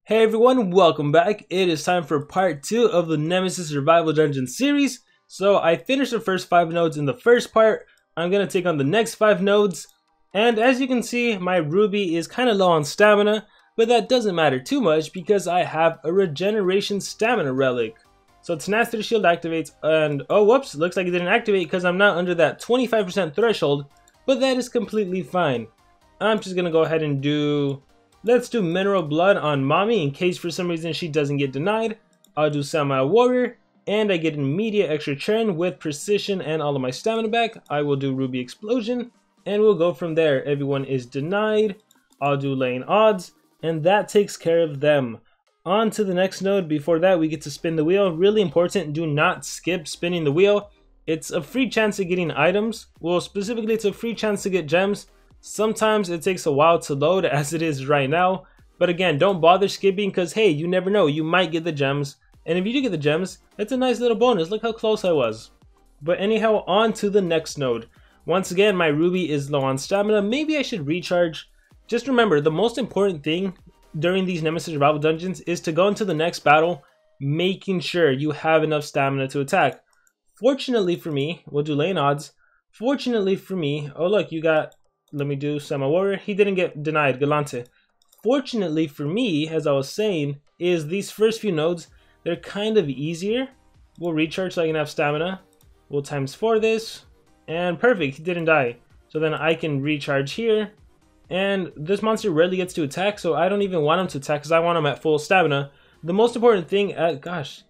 Hey everyone, welcome back. It is time for part 2 of the Nemesis Survival Dungeon series. So I finished the first 5 nodes in the first part. I'm going to take on the next 5 nodes. And as you can see, my Ruby is kind of low on stamina, but that doesn't matter too much because I have a regeneration stamina relic. So Tenacity Shield activates and oh whoops, looks like it didn't activate because I'm not under that 25% threshold, but that is completely fine. I'm just going to go ahead and let's do Mineral Blood on Mommy in case for some reason she doesn't get denied. I'll do Samurai Warrior, and I get an immediate extra turn with Precision and all of my stamina back. I will do Ruby Explosion, and we'll go from there. Everyone is denied. I'll do Laying Odds, and that takes care of them. On to the next node. Before that, we get to spin the wheel. Really important, do not skip spinning the wheel. It's a free chance of getting items. Well, specifically, it's a free chance to get gems. Sometimes it takes a while to load as it is right now, but again, don't bother skipping because hey, you never know, you might get the gems, and if you do get the gems, it's a nice little bonus. Look how close I was. But anyhow, on to the next node. Once again, my Ruby is low on stamina. Maybe I should recharge. Just remember, the most important thing during these Nemesis Survival Dungeons is to go into the next battle making sure you have enough stamina to attack. Fortunately for me, we'll do Laying Odds. Fortunately for me, oh look, you got... Let me do Samurai Warrior. He didn't get denied. Galante. Fortunately for me, as I was saying, is these first few nodes, they're kind of easier. We'll recharge so I can have stamina. We'll ×4 this. And perfect. He didn't die. So then I can recharge here. And this monster rarely gets to attack, so I don't even want him to attack because I want him at full stamina. The most important thing,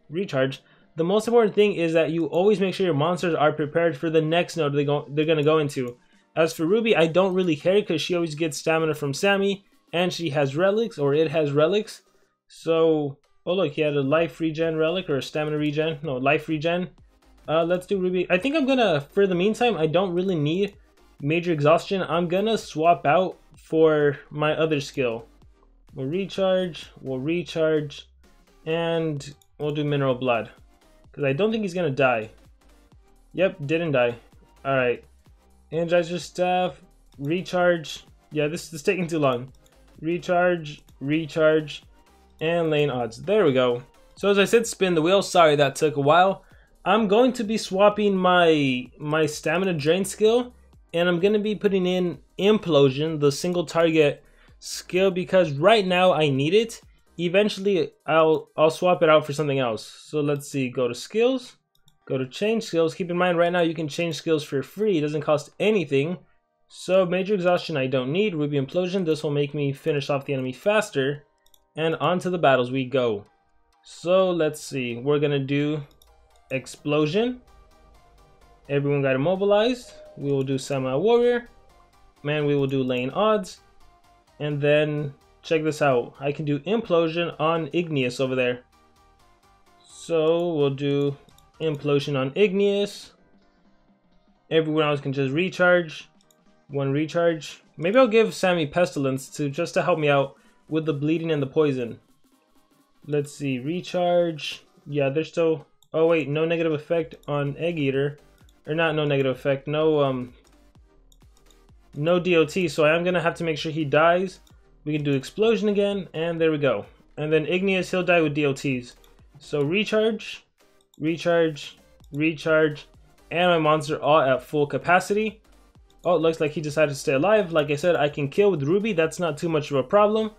recharge. The most important thing is that you always make sure your monsters are prepared for the next node they're going to go into. As for Ruby, I don't really care because she always gets stamina from Sammy, and she has relics, or it has relics. So, oh look, he had a life regen relic, or a stamina regen, no, life regen. Let's do Ruby. I think I'm gonna, for the meantime, I don't really need major exhaustion. I'm gonna swap out for my other skill. We'll recharge, and we'll do Mineral Blood. Because I don't think he's gonna die. Yep, didn't die. Alright. Energizer Staff, recharge. Yeah, this is taking too long. Recharge, and Laying Odds. There we go. So as I said, spin the wheel. Sorry that took a while. I'm going to be swapping my stamina drain skill, and I'm going to be putting in Implosion, the single target skill, because right now I need it. Eventually, I'll swap it out for something else. So let's see. Go to Skills. Go to change skills. Keep in mind right now you can change skills for free. It doesn't cost anything. So major exhaustion I don't need. Ruby Implosion. This will make me finish off the enemy faster. And on to the battles we go. So let's see. We're going to do Explosion. Everyone got immobilized. We will do Samurai Warrior. Man, we will do Laying Odds. And then check this out. I can do Implosion on Igneous over there. So we'll do Implosion on Igneous. Everyone else can just recharge. One recharge. Maybe I'll give Sammy Pestilence just to help me out with the bleeding and the poison. Let's see. Recharge. Yeah, there's still... Oh wait, no negative effect on Egg Eater. Or not no negative effect. No DOT. So I am gonna have to make sure he dies. We can do Explosion again. And there we go. And then Igneous, he'll die with DOTs. So recharge. Recharge, and my monster all at full capacity. Oh, it looks like he decided to stay alive. Like I said, I can kill with Ruby. That's not too much of a problem.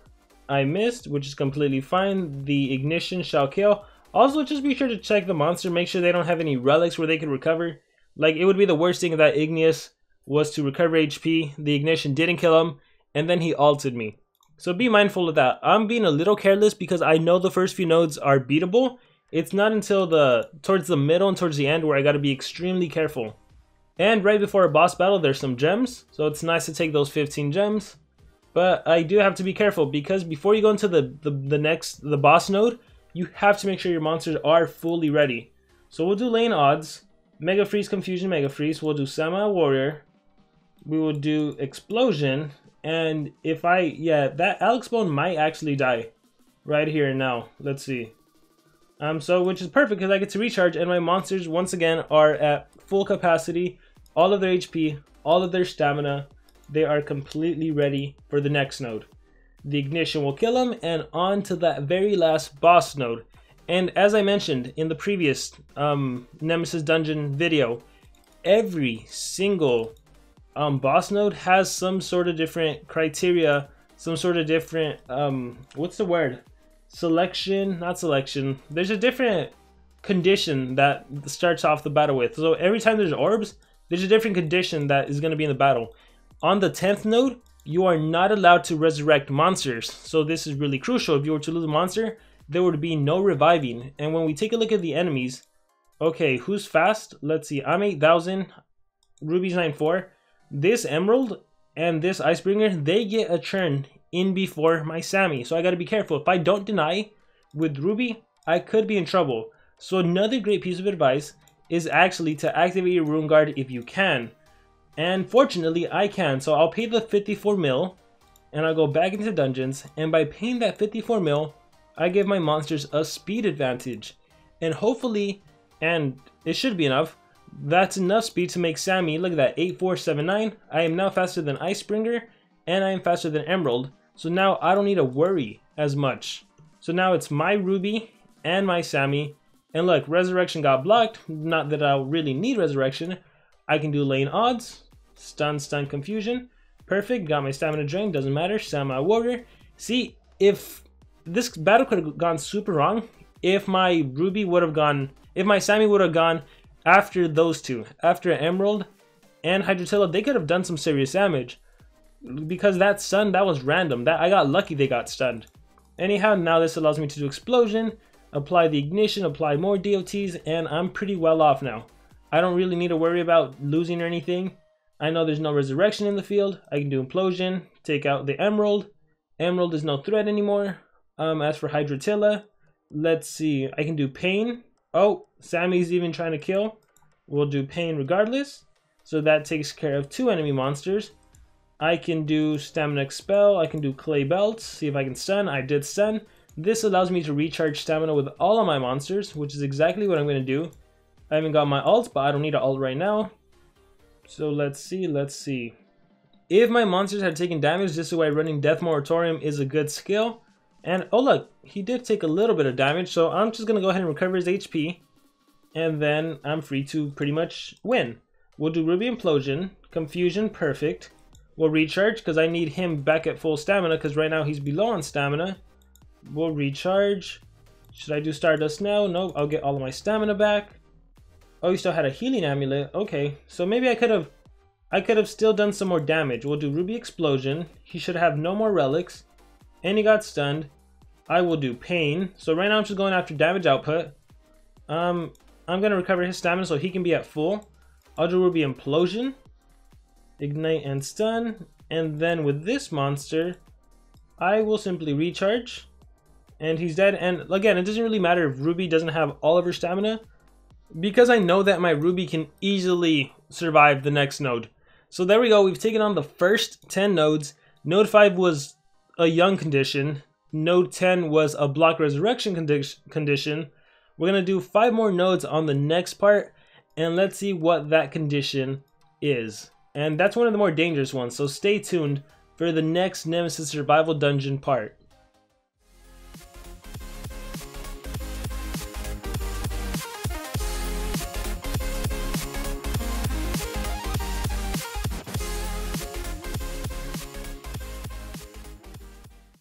I missed, which is completely fine. The Ignition shall kill. Also, just be sure to check the monster. Make sure they don't have any relics where they can recover. Like, it would be the worst thing if that Igneous was to recover HP. The Ignition didn't kill him, and then he ulted me. So be mindful of that. I'm being a little careless because I know the first few nodes are beatable. It's not until towards the middle and towards the end where I gotta be extremely careful. And right before a boss battle, there's some gems. So it's nice to take those 15 gems. But I do have to be careful because before you go into the boss node, you have to make sure your monsters are fully ready. So we'll do Laying Odds, Mega Freeze, Confusion, Mega Freeze. We'll do Samurai Warrior. We will do Explosion. And if that Alex Bone might actually die right here and now. Let's see. Which is perfect because I get to recharge and my monsters once again are at full capacity, all of their HP, all of their stamina. They are completely ready for the next node. The ignition will kill him, and on to that very last boss node. And as I mentioned in the previous Nemesis dungeon video, every single boss node has some sort of different criteria, some sort of different, what's the word? Selection, not selection. There's a different condition that starts off the battle with. So every time there's orbs, there's a different condition that is going to be in the battle. On the 10th node, you are not allowed to resurrect monsters. So this is really crucial. If you were to lose a monster, there would be no reviving. And when we take a look at the enemies, okay, who's fast? Let's see, I'm 8,000, Ruby's 9,4. This Emerald and this Icebringer, they get a turn in before my Sammy. So I got to be careful. If I don't deny with Ruby, I could be in trouble. So another great piece of advice is actually to activate your Rune Guard if you can. And fortunately, I can. So I'll pay the 54 mil, and I'll go back into dungeons. And by paying that 54 mil, I give my monsters a speed advantage. And hopefully, and it should be enough, that's enough speed to make Sammy, look at that, 8479. I am now faster than Icebringer, and I am faster than Emerald. So now I don't need to worry as much. So now it's my Ruby and my Sammy. And look, Resurrection got blocked. Not that I'll really need Resurrection. I can do lane odds, stun, confusion. Perfect, got my stamina drain, doesn't matter. Samurai Warrior. See, if this battle could have gone super wrong, if my Ruby would have gone, if my Sammy would have gone after those two, after Emerald and Hydrotilla, they could have done some serious damage. Because that stun, that was random. That I got lucky they got stunned. Anyhow, now this allows me to do Explosion, apply the ignition, apply more DOTs, and I'm pretty well off now. I don't really need to worry about losing or anything. I know there's no resurrection in the field. I can do Implosion, take out the Emerald. Emerald is no threat anymore. As for Hydrotilla, let's see. I can do Pain. Oh, Sammy's even trying to kill. We'll do Pain regardless. So that takes care of 2 enemy monsters. I can do Stamina Expel. I can do Clay Belt. See if I can stun. I did stun. This allows me to recharge stamina with all of my monsters, which is exactly what I'm going to do. I haven't got my ult, but I don't need an ult right now. So let's see. If my monsters had taken damage, this is why running Death Moratorium is a good skill. And oh look, he did take a little bit of damage, so I'm just going to go ahead and recover his HP. And then I'm free to pretty much win. We'll do Ruby Implosion, Confusion, perfect. We'll recharge because I need him back at full stamina because right now he's below on stamina. We'll recharge. Should I do Stardust now? No, I'll get all of my stamina back. Oh, he still had a healing amulet. Okay, so maybe I could have still done some more damage. We'll do Ruby Explosion. He should have no more relics. And he got stunned. I will do Pain. So right now I'm just going after damage output. I'm going to recover his stamina so he can be at full. I'll do Ruby Implosion, Ignite and Stun. And then with this monster, I will simply recharge. And he's dead. And again, it doesn't really matter if Ruby doesn't have all of her stamina, because I know that my Ruby can easily survive the next node. So there we go. We've taken on the first 10 nodes. Node 5 was a young condition. Node 10 was a block resurrection condition. We're going to do 5 more nodes on the next part. And let's see what that condition is. And that's one of the more dangerous ones. So stay tuned for the next Nemesis survival dungeon part.